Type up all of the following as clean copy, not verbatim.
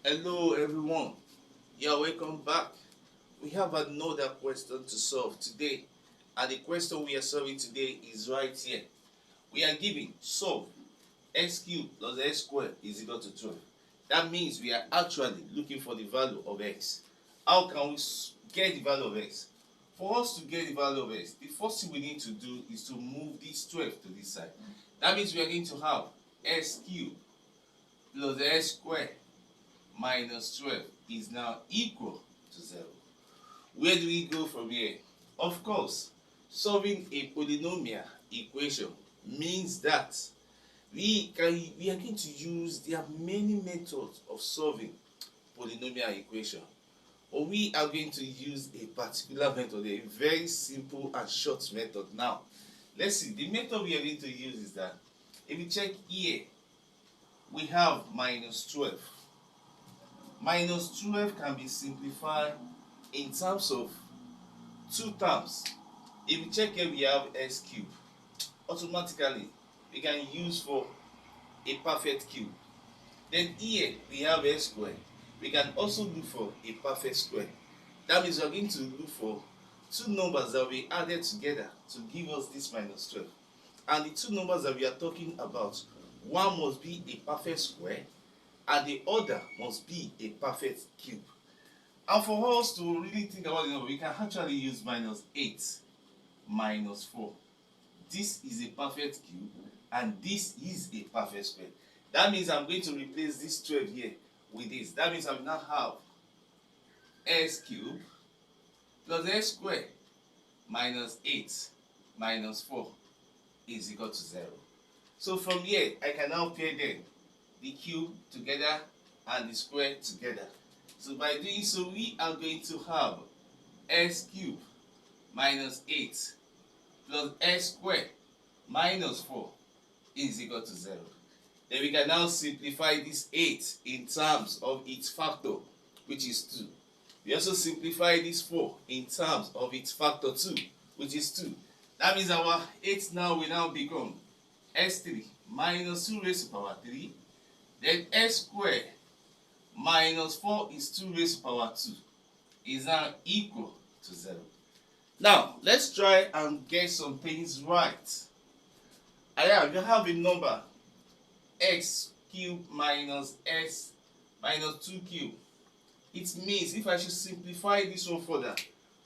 Hello everyone, you're welcome back. We have another question to solve today, and the question we are solving today is right here. We are given solve x cubed plus x squared is equal to 12. That means we are actually looking for the value of x. How can we get the value of x? For us to get the value of x, the first thing we need to do is to move this 12 to this side. That means we are going to have x cubed plus x squared minus 12 is now equal to 0. Where do we go from here? Of course, solving a polynomial equation means that we are going to use, there are many methods of solving polynomial equation, but we are going to use a particular method, a very simple and short method. Now let's see, the method we are going to use is that if you check here, we have minus 12. Minus 12 can be simplified in terms of two terms. If you check here, we have x cubed. Automatically, we can use for a perfect cube. Then here, we have x squared. We can also look for a perfect square. That means we are going to look for two numbers that will be added together to give us this minus 12. And the two numbers that we are talking about, one must be a perfect square and the other must be a perfect cube. And for us to really think about it, we can actually use minus 8 minus 4. This is a perfect cube and this is a perfect square. That means I'm going to replace this 12 here with this. That means I will now have x cubed plus x squared minus 8 minus 4 is equal to 0. So from here, I can now pair them, the cube together and the square together. So by doing so, we are going to have x cubed minus 8 plus x squared minus 4 is equal to 0. Then we can now simplify this 8 in terms of its factor, which is 2. We also simplify this 4 in terms of its factor 2, which is 2. That means our 8 now will now become x3 minus 2 raised to power 3. Then x squared minus 4 is 2 raised to power 2 is now equal to 0. Now, let's try and get some things right. I have a number x cubed minus x minus 2 cubed. It means if I should simplify this one further,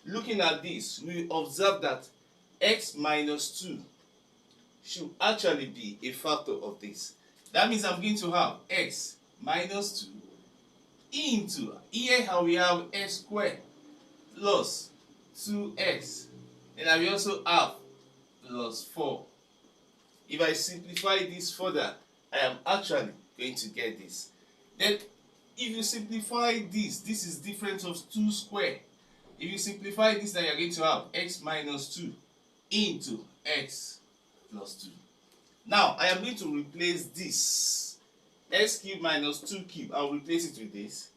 looking at this, we observe that x minus 2 should actually be a factor of this. That means I'm going to have x minus 2 into, here how we have x squared plus 2x, and I will also have plus 4. If I simplify this further, I am actually going to get this. Then if you simplify this is difference of 2 squared. If you simplify this, then you are going to have x minus 2 into x plus 2. Now I am going to replace this x cubed minus 2 cubed. I will replace it with this.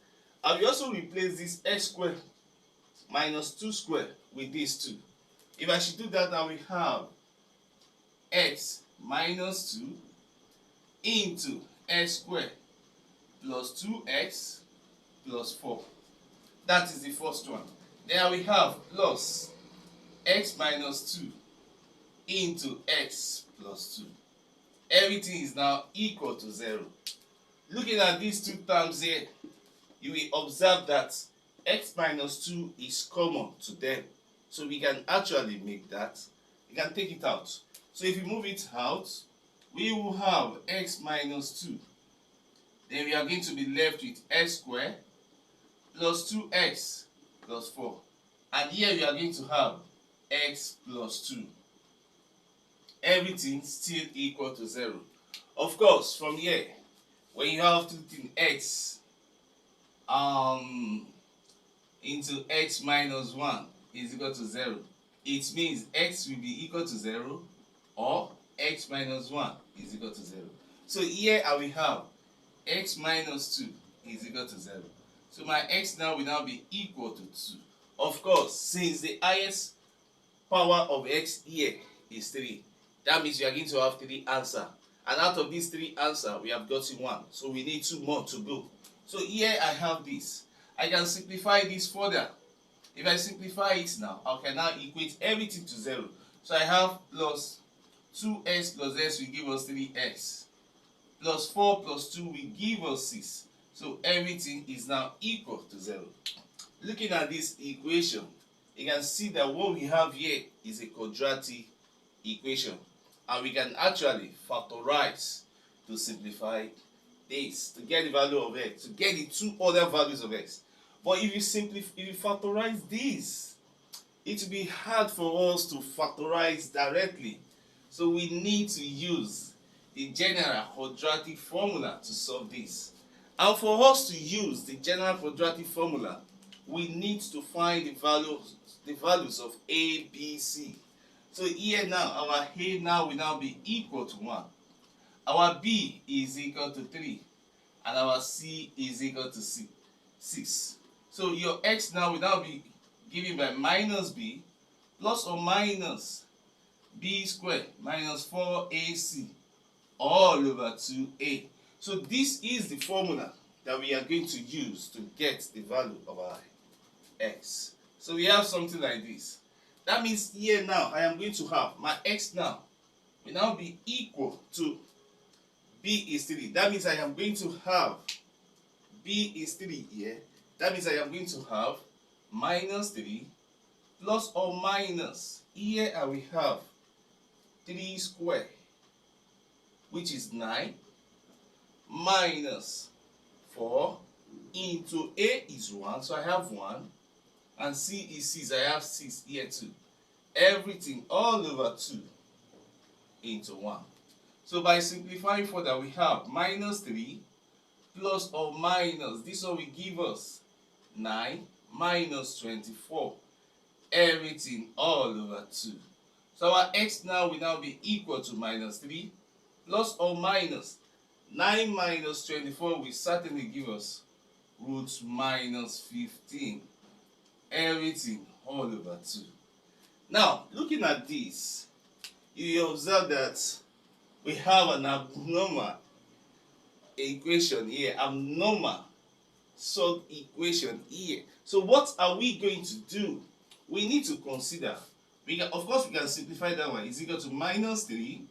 I will also replace this x squared minus 2 squared with this 2. If I should do that, I will have x minus 2 into x squared plus 2x plus 4. That is the first one. Then we have plus x minus 2 into x plus 2. Everything is now equal to 0. Looking at these two terms here, you will observe that x minus 2 is common to them. So we can actually make that. We can take it out. So if we move it out, we will have x minus 2. Then we are going to be left with x squared plus 2x plus 4. And here we are going to have x plus 2. Everything still equal to 0. Of course, from here, when you have two things, x into x minus 1 is equal to 0, it means x will be equal to 0 or x minus 1 is equal to 0. So here I will have x minus 2 is equal to 0. So my x now will now be equal to 2. Of course, since the highest power of x here is 3, that means we are going to have 3 answers. And out of these 3 answers, we have gotten 1. So we need 2 more to go. So here I have this. I can simplify this further. If I simplify it now, I can now equate everything to 0. So I have plus 2x plus x will give us 3x. Plus 4 plus 2 will give us 6. So everything is now equal to 0. Looking at this equation, you can see that what we have here is a quadratic equation. And we can actually factorize to simplify this, to get the value of x, to get the two other values of x. But if you factorize this, it will be hard for us to factorize directly. So we need to use the general quadratic formula to solve this. And for us to use the general quadratic formula, we need to find the values of a, b, c. So here now, our a now will now be equal to 1. Our b is equal to 3. And our c is equal to 6. So your x now will now be given by minus b plus or minus b squared minus 4ac all over 2a. So this is the formula that we are going to use to get the value of our x. So we have something like this. That means here now I am going to have my x now will now be equal to b is 3. That means I am going to have b is 3 here. That means I am going to have minus 3 plus or minus, here I will have 3 squared, which is 9, minus 4 into a is 1, so I have 1, and c is 6, I have 6 here too. Everything all over 2 into 1. So by simplifying further, we have minus 3 plus or minus, this one will give us 9 minus 24, everything all over 2. So our x now will now be equal to minus 3 plus or minus 9 minus 24 will certainly give us root minus 15, everything all over 2. Now, looking at this, you observe that we have an abnormal equation here, abnormal solved equation here. So what are we going to do? We need to consider, of course we can simplify that one. It's equal to minus 3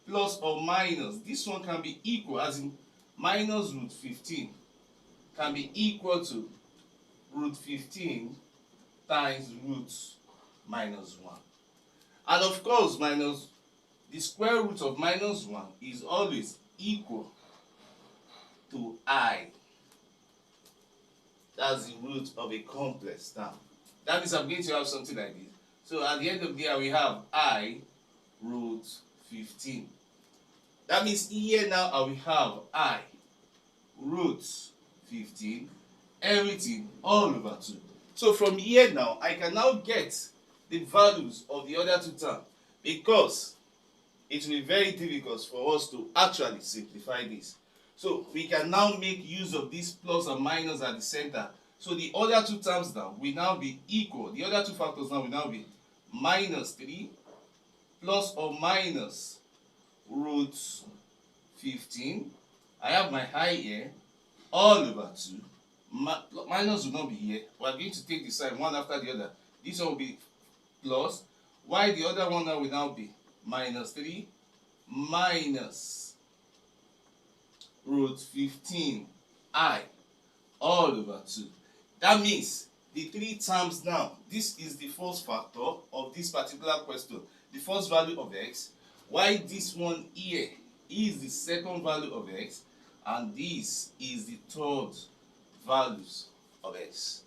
plus or minus, this one can be equal, as in minus root 15 can be equal to root 15 times root minus 1. And of course, minus the square root of minus 1 is always equal to I. That's the root of a complex term. That means I'm going to have something like this. So at the end of the day, we have I root 15. That means here now I will have I root 15, everything all over 2. So from here now, I can now get the values of the other two terms, because it will be very difficult for us to actually simplify this. So we can now make use of this plus and minus at the center. So the other two terms now will now be equal. The other two factors now will now be minus 3 plus or minus root 15. I have my I here all over 2. Minus will not be here. We are going to take the sign one after the other. This one will be plus, while the other one now will now be minus 3 minus root 15 I all over 2. That means the three terms now, this is the first factor of this particular question, the first value of x, while this one here is the second value of x, and this is the third values of x.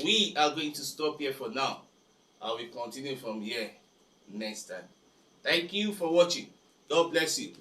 We are going to stop here for now. I will continue from here next time. Thank you for watching. God bless you.